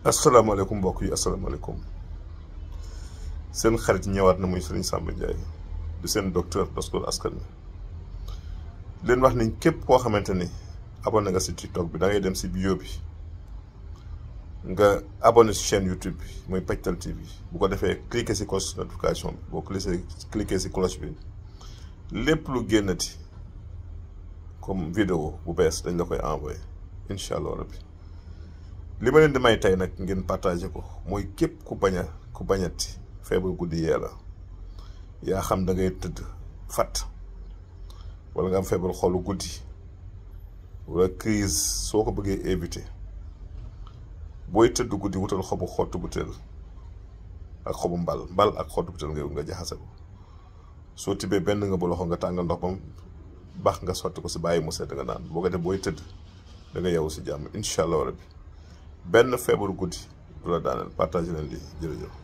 asalaamaaleykum mbokk yi asalaamaaleykum seen xarit ñëwaat na muy Serigne Samba Ndiaye di seen docteur Pastoor askan wi leen wax ni képp koo xamante ni abonné nga si TikTok bi da ngay dem si bio bi nga abonné si chaîne YouTube bi muy Pajtal TV bu ko defee cliquer si cloche notification bi boo cliquer si cloche bi lépp lu génnati comme vidéo bu bees dañ la koy envoyé incha allah rabbi li ma leen di may tey nag ngeen partagé ko mooy képp ku bañati feebar guddi yee la yaa xam da ngay tëdd fat wala nga am feebar xolu guddi wala crise soo ko bëggee éviter booy tëdd guddi wutal xobu xottu butéel ak xobu mbal ak xottu butéel nga jaxase ko soo tibbee benn nga bu loxo nga tàngal ndox bam baax nga sotti ko si bàyyi mu sedd nga naan boo ko def booy tëdd da nga yeewu si jàmm incha allah rabbi benn feebaru guddi du la daaneel partagé leen lii jërëjëf.